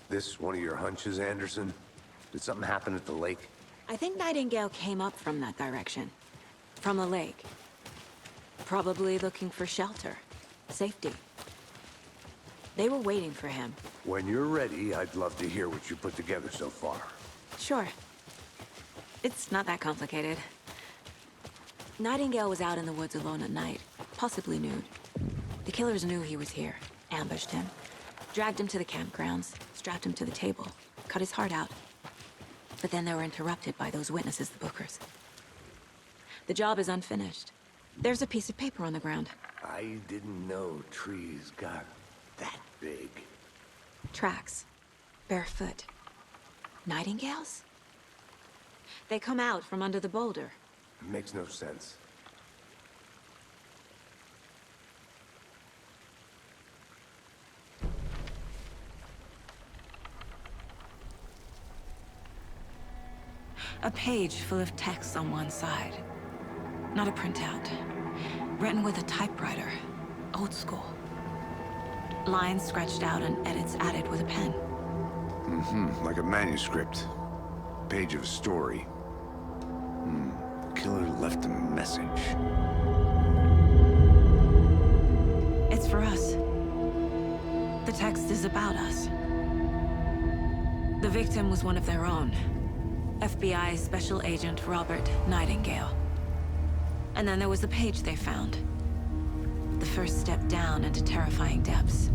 This one of your hunches, Anderson? Did something happen at the lake? I think Nightingale came up from that direction. From the lake. Probably looking for shelter. Safety. They were waiting for him. When you're ready, I'd love to hear what you put together so far. Sure. It's not that complicated. Nightingale was out in the woods alone at night, possibly nude. The killers knew he was here, ambushed him, dragged him to the campgrounds, strapped him to the table, cut his heart out. But then they were interrupted by those witnesses, the Bookers. The job is unfinished. There's a piece of paper on the ground. I didn't know trees got that big. Tracks. Barefoot. Nightingales? They come out from under the boulder. Makes no sense. A page full of text on one side. Not a printout. Written with a typewriter. Old school. Lines scratched out and edits added with a pen. Like a manuscript. Page of a story. Killer left a message. It's for us. The text is about us. The victim was one of their own. FBI Special Agent Robert Nightingale. And then there was the page they found. The first step down into terrifying depths.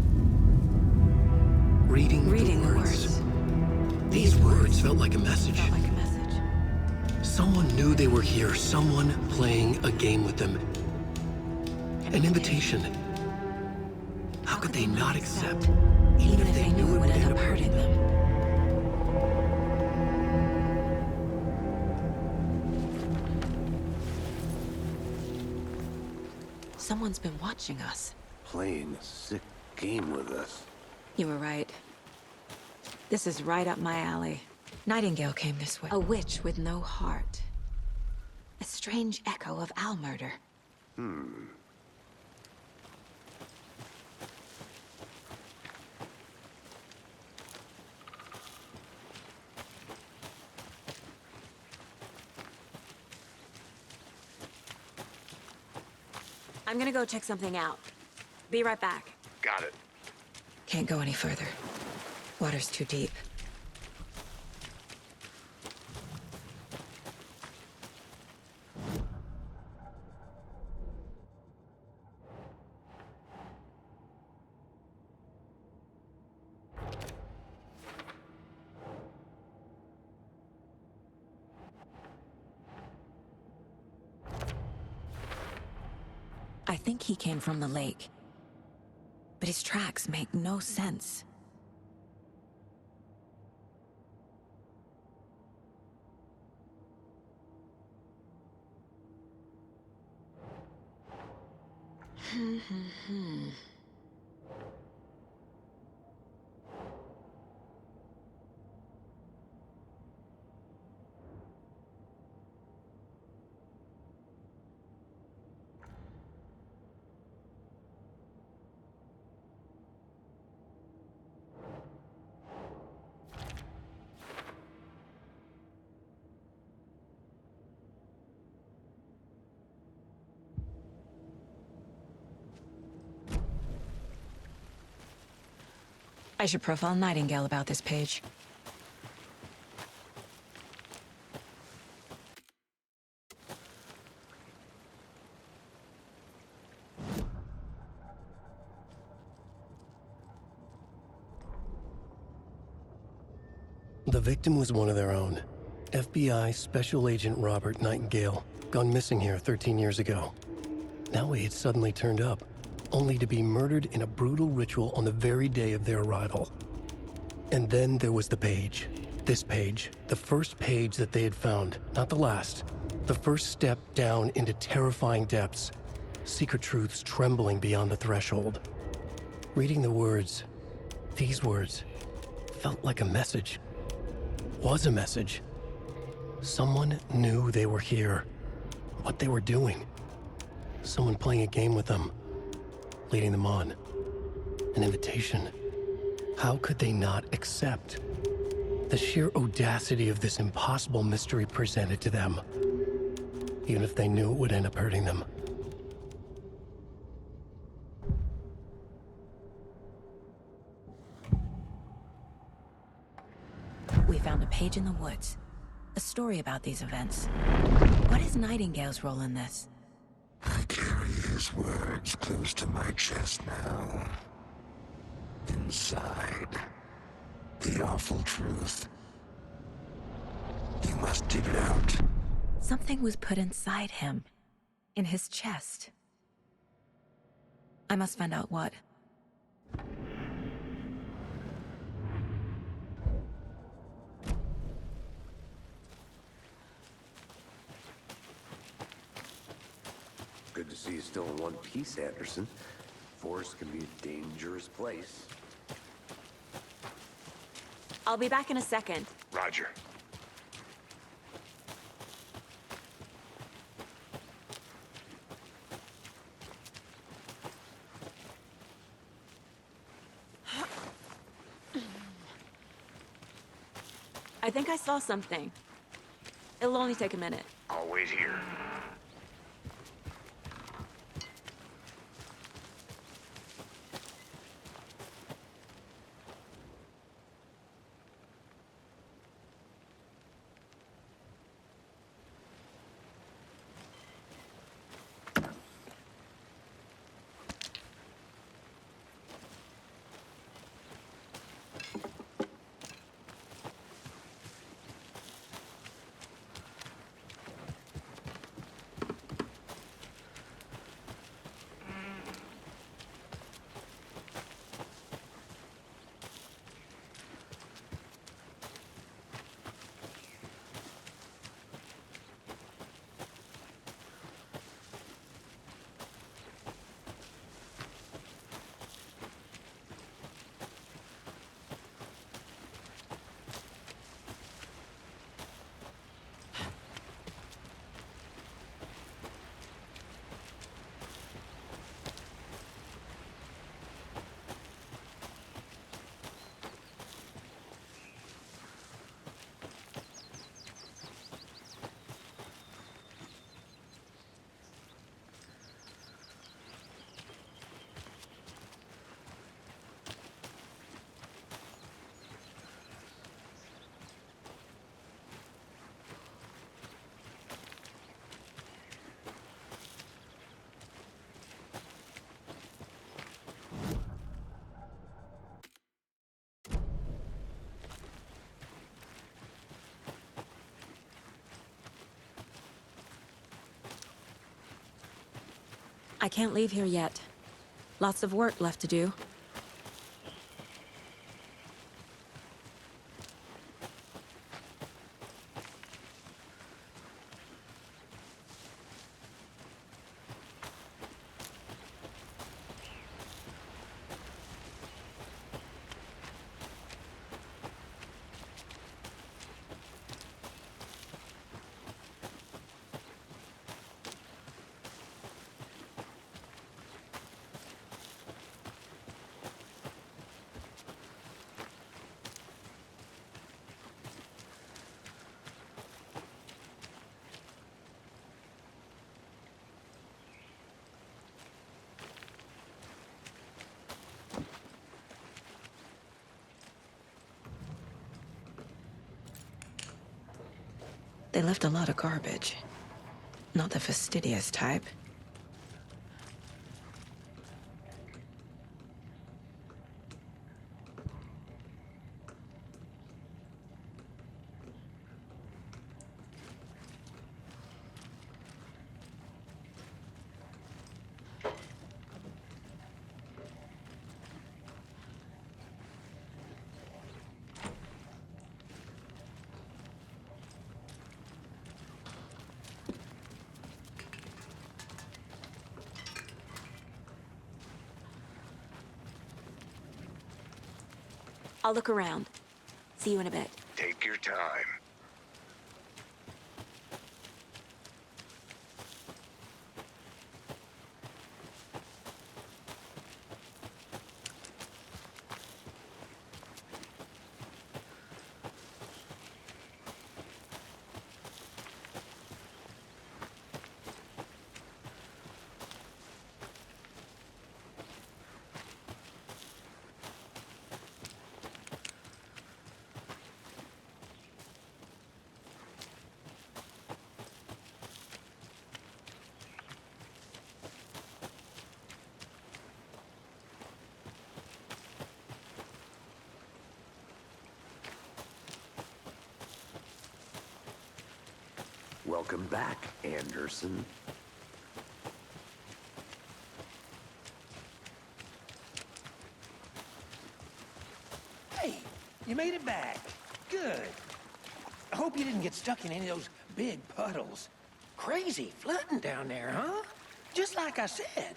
Reading the words. These words felt like a message. Felt like a message. Someone knew they were here, someone playing a game with them. An invitation. How could they not accept, even if they knew it would end up hurting them? Someone's been watching us. Playing a sick game with us. You were right. This is right up my alley. Nightingale came this way. A witch with no heart. A strange echo of owl murder. I'm gonna go check something out. Be right back. Got it. Can't go any further. Water's too deep. I think he came from the lake. But his tracks make no sense. I should profile Nightingale about this page. The victim was one of their own. FBI Special Agent Robert Nightingale, gone missing here 13 years ago. Now he had suddenly turned up, only to be murdered in a brutal ritual on the very day of their arrival. And then there was the page. This page, the first page that they had found, not the last. The first step down into terrifying depths. Secret truths trembling beyond the threshold. Reading the words, these words, felt like a message. Was a message. Someone knew they were here. What they were doing. Someone playing a game with them. Leading them on. An invitation. How could they not accept? The sheer audacity of this impossible mystery presented to them, even if they knew it would end up hurting them. We found a page in the woods. A story about these events. What is Nightingale's role in this? I carry his words close to my chest now. Inside, the awful truth. You must dig it out. Something was put inside him. In his chest. I must find out what. Good to see you still in one piece, Anderson. Forest can be a dangerous place. I'll be back in a second. Roger. I think I saw something. It'll only take a minute. I'll wait here. I can't leave here yet. Lots of work left to do. They left a lot of garbage. Not the fastidious type. I'll look around. See you in a bit. Take your time. Welcome back, Anderson. Hey, you made it back. Good. I hope you didn't get stuck in any of those big puddles. Crazy flooding down there, huh? Just like I said.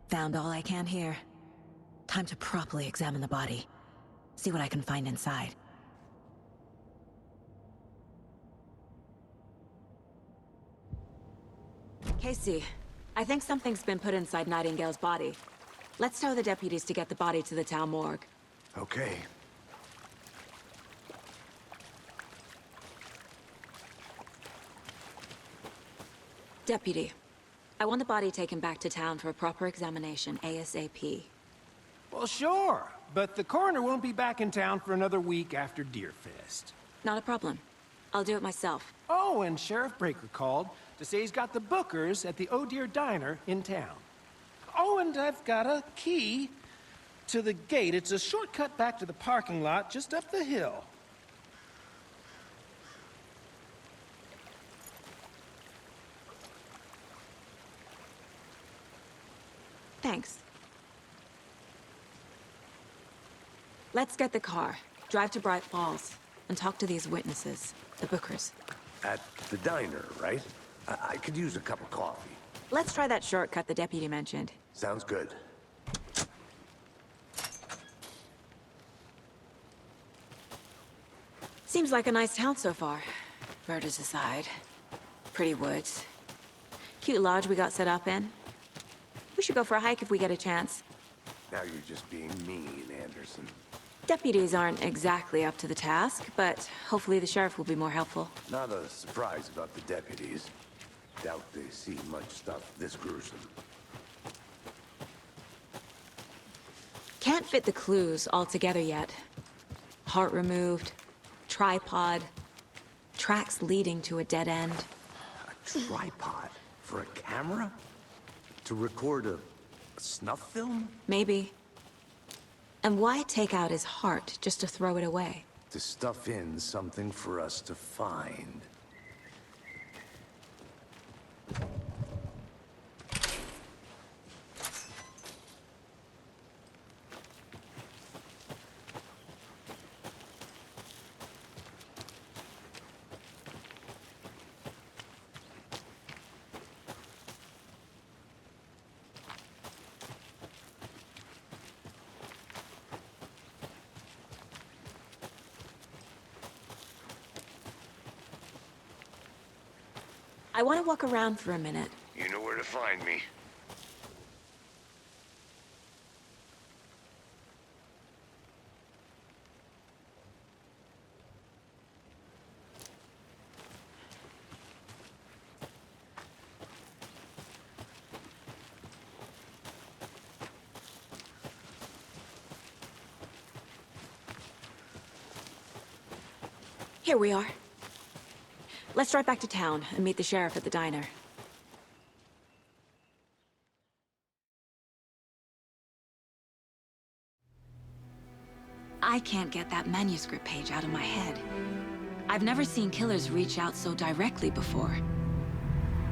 Found all I can here. Time to properly examine the body. See what I can find inside. Casey, I think something's been put inside Nightingale's body. Let's tell the deputies to get the body to the town morgue. Okay. Deputy, I want the body taken back to town for a proper examination ASAP. Well, sure. But the coroner won't be back in town for another week after Deerfest. Not a problem. I'll do it myself. Oh, and Sheriff Breaker called to say he's got the Bookers at the Oh Deer Diner in town. Oh, and I've got a key to the gate. It's a shortcut back to the parking lot just up the hill. Thanks. Let's get the car, drive to Bright Falls, and talk to these witnesses, the Bookers. At the diner, right? I could use a cup of coffee. Let's try that shortcut the deputy mentioned. Sounds good. Seems like a nice town so far. Murders aside. Pretty woods. Cute lodge we got set up in. We should go for a hike if we get a chance. Now you're just being mean, Anderson. Deputies aren't exactly up to the task, but hopefully the sheriff will be more helpful. Not a surprise about the deputies. Doubt they see much stuff this gruesome. Can't fit the clues all together yet. Heart removed, tripod, tracks leading to a dead end. A tripod? For a camera? To record a snuff film? Maybe. And why take out his heart just to throw it away? To stuff in something for us to find. I want to walk around for a minute. You know where to find me. Here we are. Let's drive back to town and meet the sheriff at the diner. I can't get that manuscript page out of my head. I've never seen killers reach out so directly before.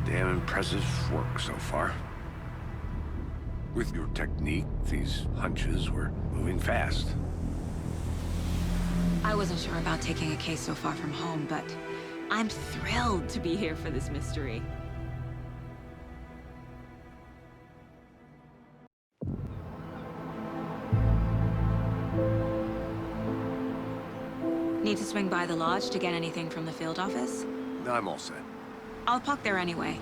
Damn impressive work so far. With your technique, these hunches were moving fast. I wasn't sure about taking a case so far from home, but I'm thrilled to be here for this mystery. Need to swing by the lodge to get anything from the field office? No, I'm all set. I'll park there anyway.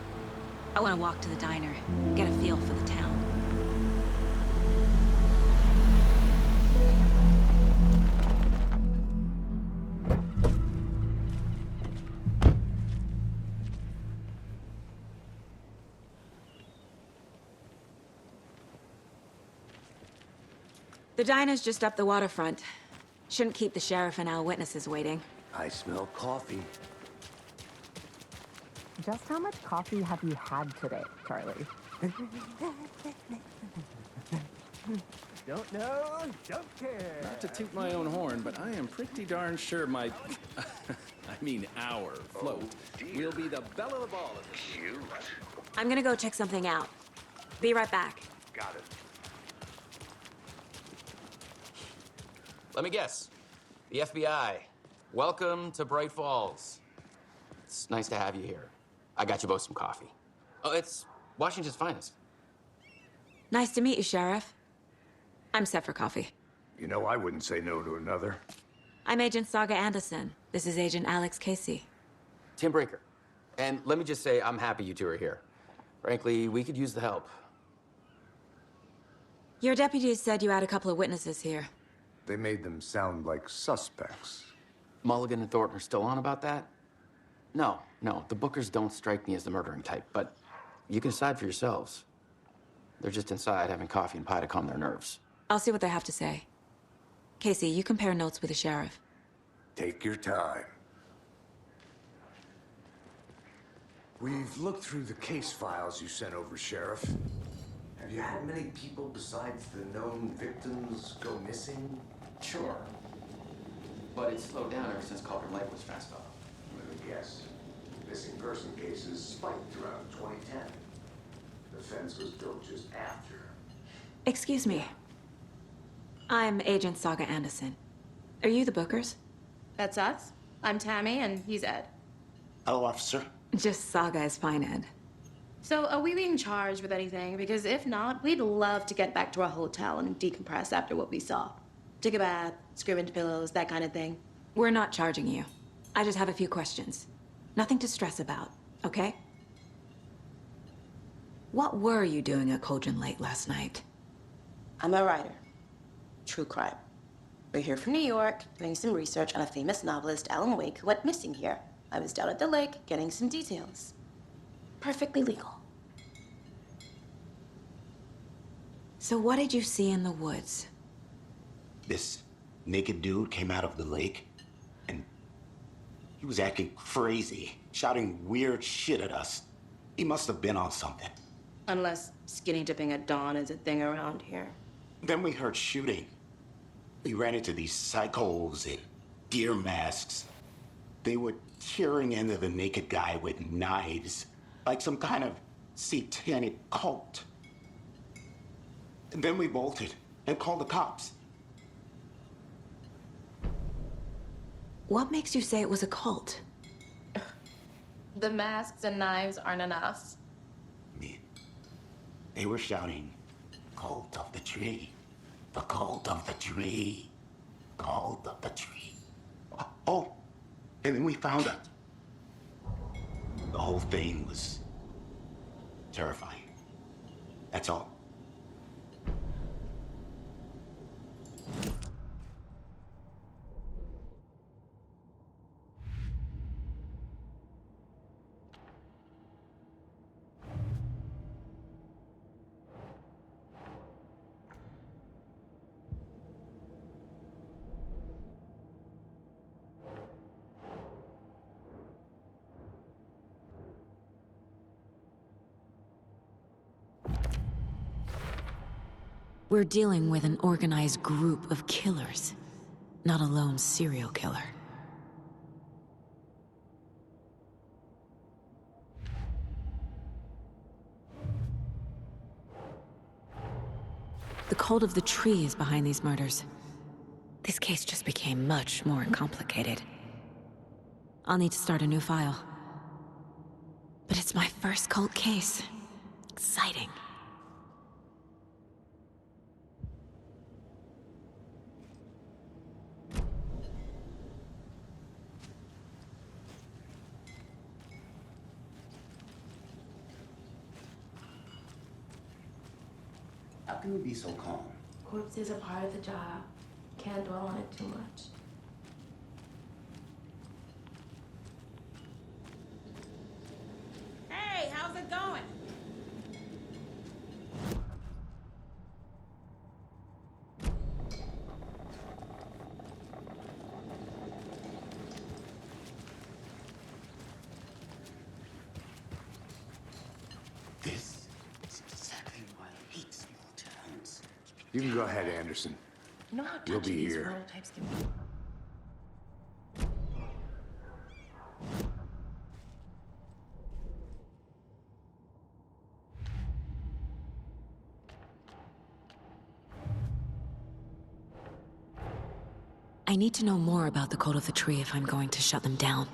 I want to walk to the diner, get a feel for the town. The diner's just up the waterfront. Shouldn't keep the sheriff and our witnesses waiting. I smell coffee. Just how much coffee have you had today, Charlie? Don't know, don't care. Not to toot my own horn, but I am pretty darn sure my... I mean our float will be the belle of the ball at this. Cute. I'm gonna go check something out. Be right back. Got it. Let me guess. The FBI. Welcome to Bright Falls. It's nice to have you here. I got you both some coffee. Oh, it's Washington's finest. Nice to meet you, Sheriff. I'm set for coffee. You know, I wouldn't say no to another. I'm Agent Saga Anderson. This is Agent Alex Casey. Tim Brinker. And let me just say, I'm happy you two are here. Frankly, we could use the help. Your deputies said you had a couple of witnesses here. They made them sound like suspects. Mulligan and Thornton are still on about that? No, the Bookers don't strike me as the murdering type, but you can decide for yourselves. They're just inside having coffee and pie to calm their nerves. I'll see what they have to say. Casey, you compare notes with the sheriff. Take your time. We've looked through the case files you sent over, Sheriff. Have you had many people besides the known victims go missing? Sure. But it's slowed down ever since Calder Lake was fast off. Let me guess. Missing person cases spiked around 2010. The fence was built just after. Excuse me. I'm Agent Saga Anderson. Are you the Bookers? That's us. I'm Tammy, and he's Ed. Hello, officer. Just Saga is fine, Ed. So, are we being charged with anything? Because if not, we'd love to get back to our hotel and decompress after what we saw. Take a bath, scream into pillows, that kind of thing. We're not charging you. I just have a few questions. Nothing to stress about, okay? What were you doing at Cauldron Lake last night? I'm a writer. True crime. We're here from New York, doing some research on a famous novelist, Alan Wake, who went missing here. I was down at the lake, getting some details. Perfectly legal. So what did you see in the woods? This naked dude came out of the lake, and he was acting crazy, shouting weird shit at us. He must have been on something. Unless skinny dipping at dawn is a thing around here. Then we heard shooting. We ran into these psychos in deer masks. They were tearing into the naked guy with knives, like some kind of satanic cult. And then we bolted and called the cops. What makes you say it was a cult? The masks and knives aren't enough. They were shouting, "Cult of the tree, the cult of the tree, cult of the tree." Oh, and then we found it. The whole thing was terrifying. That's all. We're dealing with an organized group of killers, not a lone serial killer. The cult of the tree is behind these murders. This case just became much more complicated. I'll need to start a new file. But it's my first cult case. Exciting. How can you be so calm? Corpses are part of the job. Can't dwell on it too much. Hey, how's it going? This is exactly why I hate small towns. You can go ahead, Anderson. You know how You'll touchy be these here. prototypes can be? I need to know more about the Cult of the Tree if I'm going to shut them down.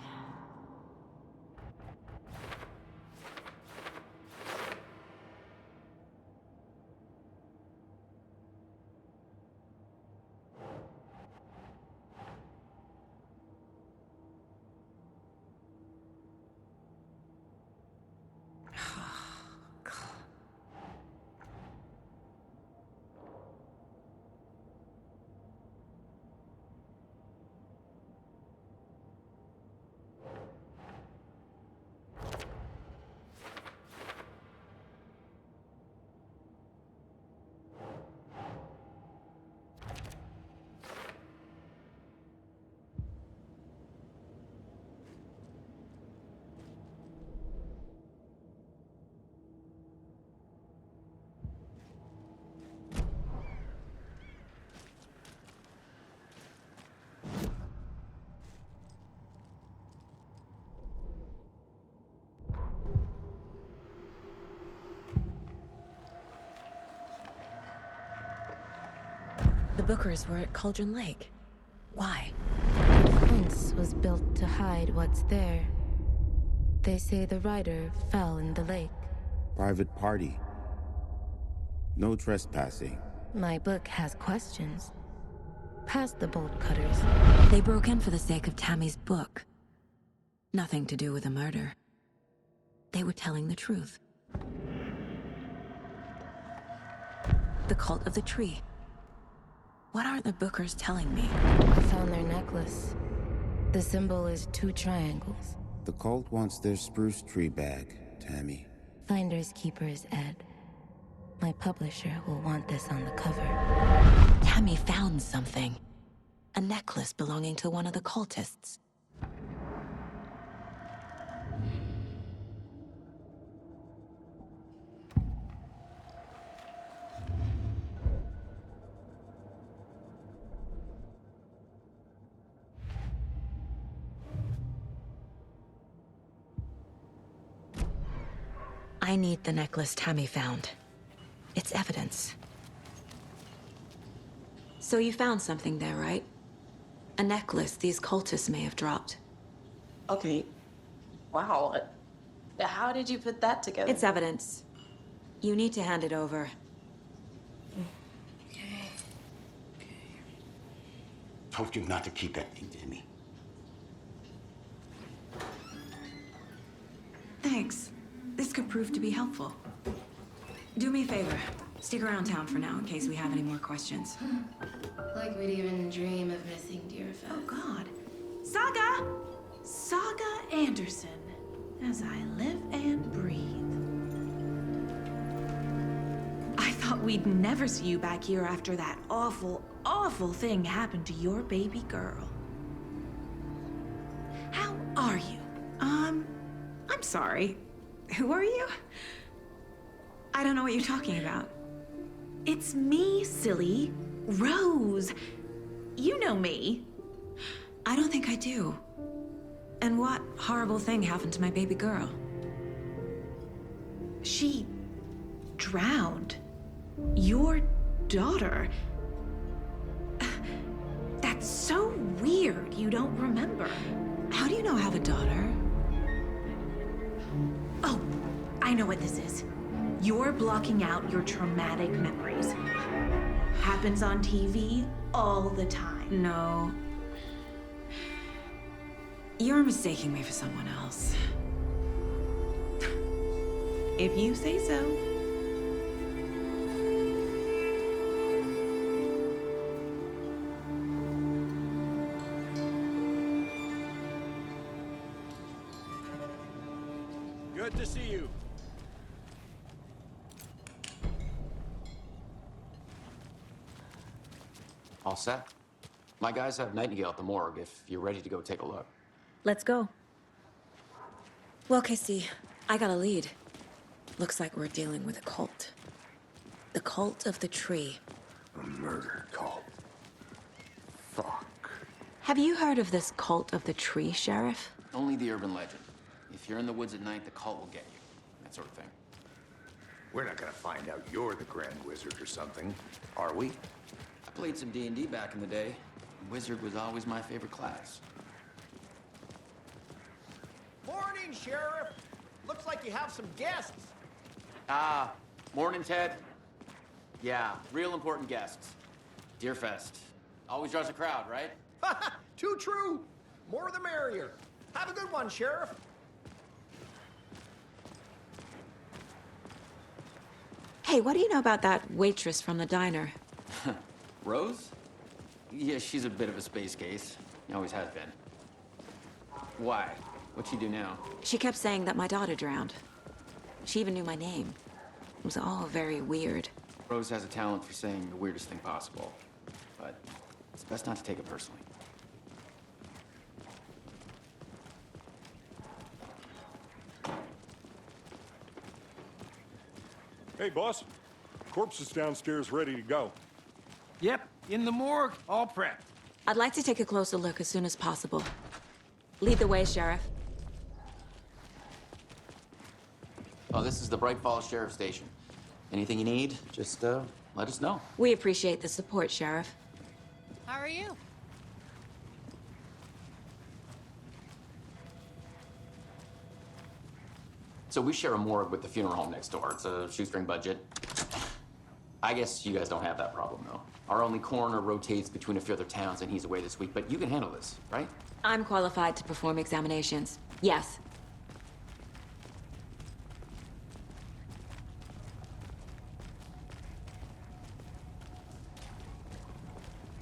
The Bookers were at Cauldron Lake. Why? The fence was built to hide what's there. They say the rider fell in the lake. Private party. No trespassing. My book has questions. Past the bolt cutters. They broke in for the sake of Tammy's book. Nothing to do with a murder. They were telling the truth. The Cult of the Tree. What aren't the Bookers telling me? I found their necklace. The symbol is 2 triangles. The cult wants their spruce tree bag, Tammy. Finders keepers, Ed. My publisher will want this on the cover. Tammy found something. A necklace belonging to one of the cultists. I need the necklace Tammy found. It's evidence. So you found something there, right? A necklace these cultists may have dropped. Okay. Wow. How did you put that together? It's evidence. You need to hand it over. Told you not to keep that thing to me. Thanks. This could prove to be helpful. Do me a favor. Stick around town for now in case we have any more questions. Like we'd even dream of missing Deerfest. Oh, God. Saga! Saga Anderson. As I live and breathe. I thought we'd never see you back here after that awful, awful thing happened to your baby girl. How are you? I'm sorry. Who are you? I don't know what you're talking about. It's me, silly. Rose. You know me. I don't think I do. And what horrible thing happened to my baby girl? She drowned. Your daughter. That's so weird you don't remember. How do you know I have a daughter? Oh, I know what this is. You're blocking out your traumatic memories. Happens on TV all the time. No. You're mistaking me for someone else. If you say so. to see you. All set? My guys have Nightingale at the morgue if you're ready to go take a look. Let's go. Well, Casey, I got a lead. Looks like we're dealing with a cult. The Cult of the Tree. A murder cult. Fuck. Have you heard of this Cult of the Tree, Sheriff? Only the urban legend. If you're in the woods at night, the cult will get you. That sort of thing. We're not gonna find out you're the Grand Wizard or something, are we? I played some D&D back in the day. Wizard was always my favorite class. Morning, Sheriff. Looks like you have some guests. Ah, morning, Ted. Yeah, real important guests. Deerfest. Always draws a crowd, right? Too true. More the merrier. Have a good one, Sheriff. Hey, what do you know about that waitress from the diner? Rose? Yeah, she's a bit of a space case. Always has been. Why? What'd she do now? She kept saying that my daughter drowned. She even knew my name. It was all very weird. Rose has a talent for saying the weirdest thing possible. But it's best not to take it personally. Hey, boss. Corpse is downstairs ready to go. Yep, in the morgue, all prepped. I'd like to take a closer look as soon as possible. Lead the way, Sheriff. Oh, this is the Bright Falls Sheriff Station. Anything you need, just let us know. We appreciate the support, Sheriff. How are you? So we share a morgue with the funeral home next door. It's a shoestring budget. I guess you guys don't have that problem, though. Our only coroner rotates between a few other towns, and he's away this week. But you can handle this, right? I'm qualified to perform examinations. Yes.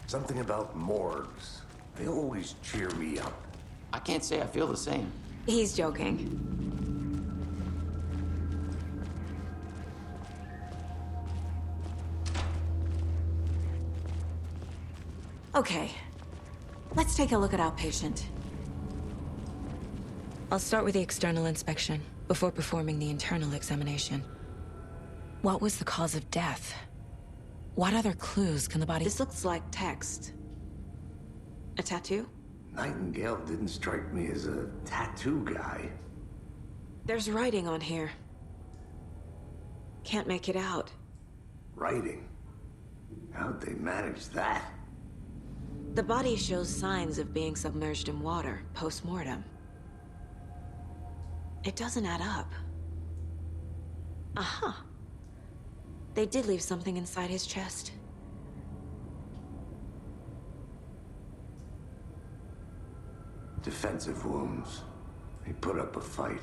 Something about morgues. They always cheer me up. I can't say I feel the same. He's joking. Okay, let's take a look at our patient. I'll start with the external inspection before performing the internal examination. What was the cause of death? What other clues can the body... This looks like text. A tattoo? Nightingale didn't strike me as a tattoo guy. There's writing on here. Can't make it out. Writing? How'd they manage that? The body shows signs of being submerged in water post-mortem. It doesn't add up. Uh-huh. They did leave something inside his chest. Defensive wounds. He put up a fight.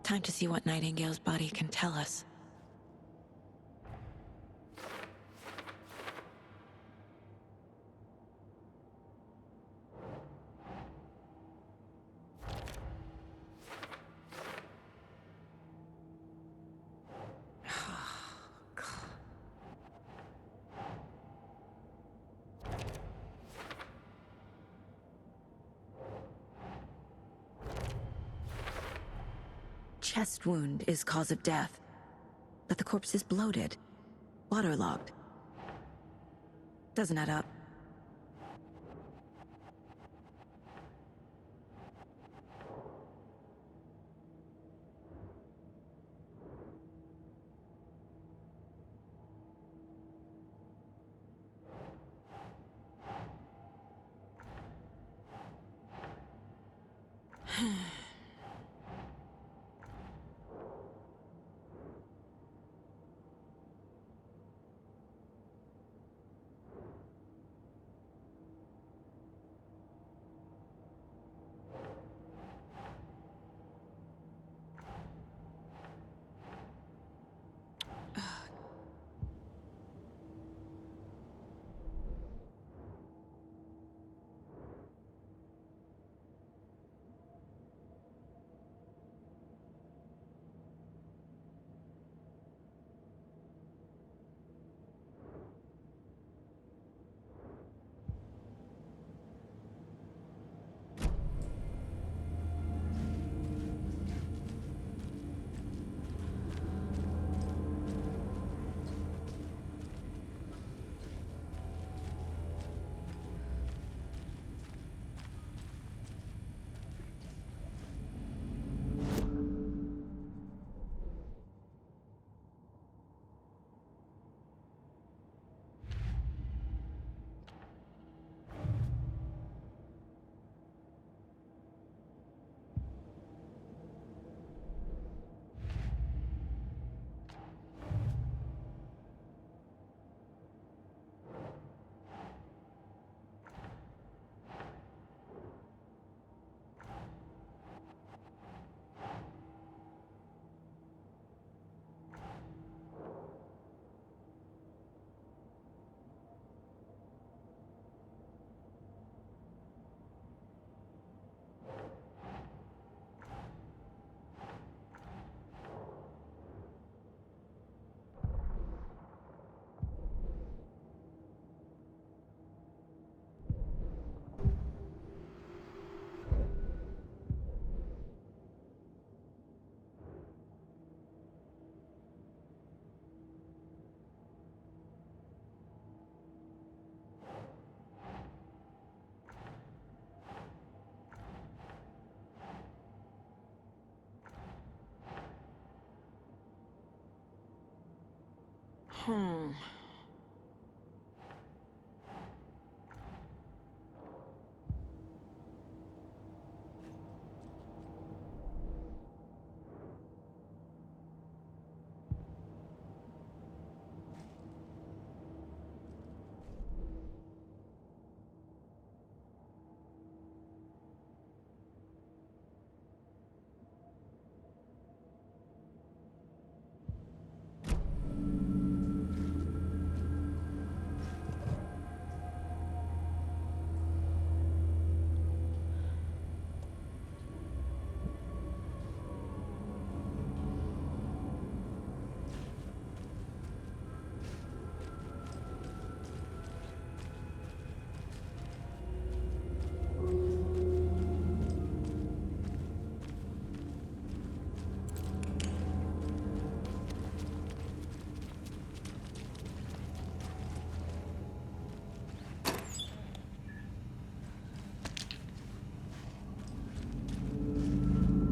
Time to see what Nightingale's body can tell us. Chest wound is cause of death, but the corpse is bloated, waterlogged. Doesn't add up.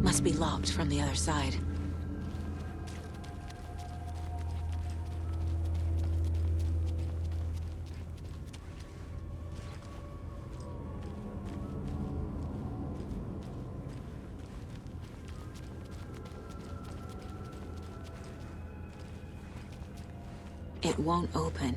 Must be locked from the other side. It won't open.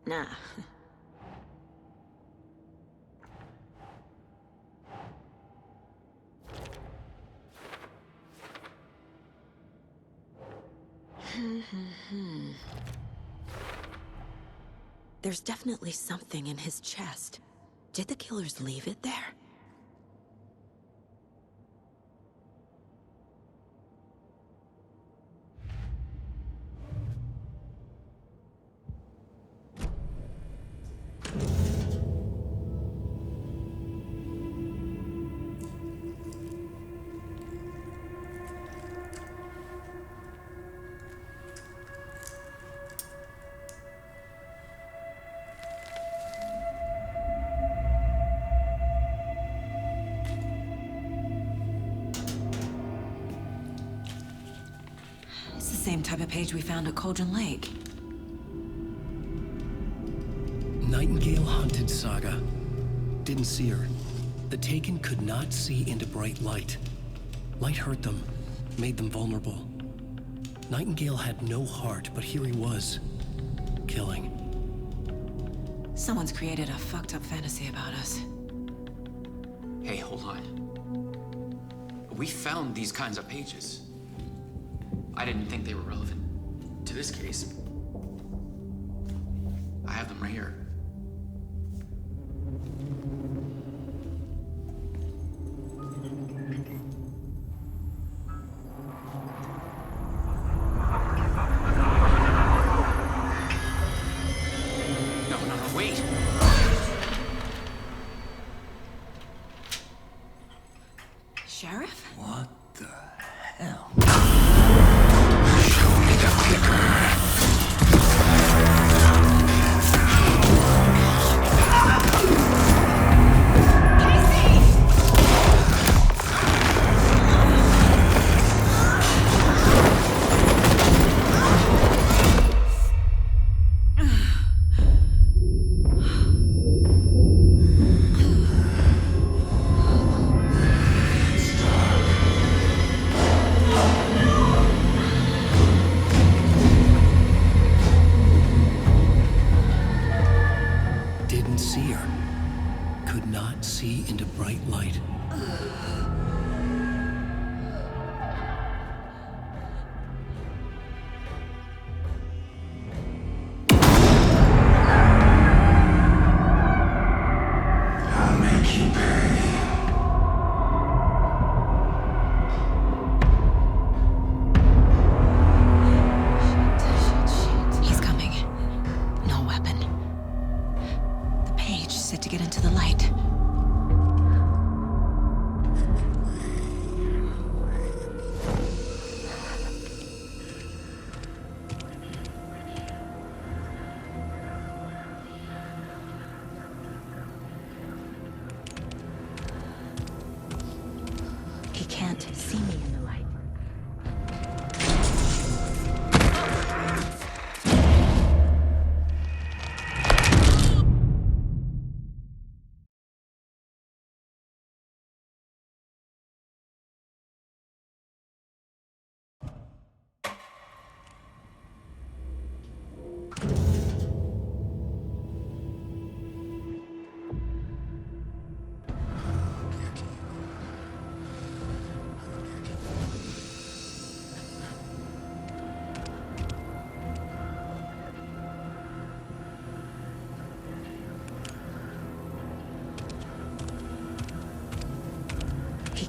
Nah. There's definitely something in his chest. Did the killers leave it there? Same type of page we found at Cauldron Lake. Nightingale hunted Saga. Didn't see her. The Taken could not see into bright light. Light hurt them, made them vulnerable. Nightingale had no heart, but here he was, killing. Someone's created a fucked up fantasy about us. Hey, hold on. We found these kinds of pages. I didn't think they were relevant to this case. I have them right here. No, wait! Sheriff? What the hell?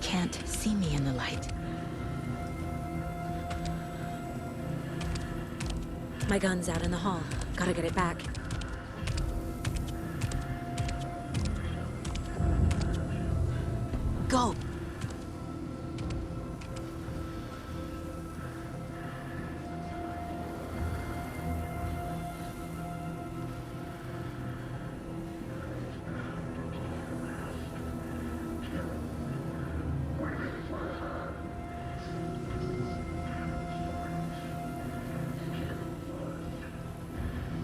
can't see me in the light. My gun's out in the hall. Gotta get it back. Go!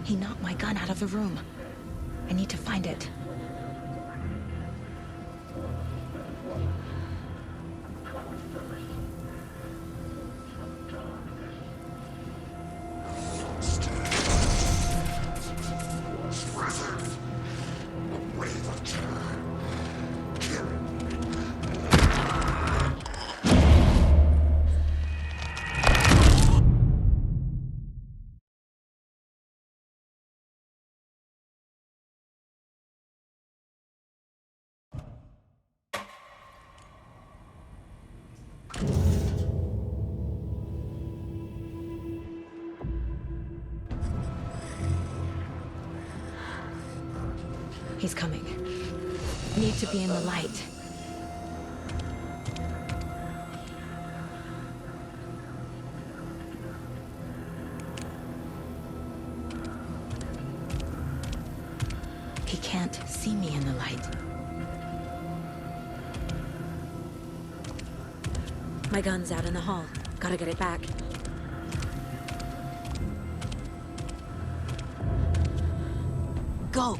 He knocked my gun out of the room. I need to find it. He's coming. Need to be in the light. He can't see me in the light. My gun's out in the hall. Gotta get it back. Go!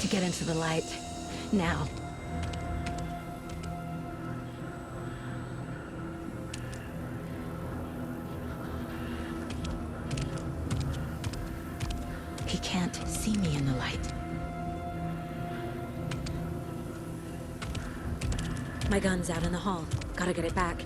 To get into the light. Now. He can't see me in the light. My gun's out in the hall. Gotta get it back.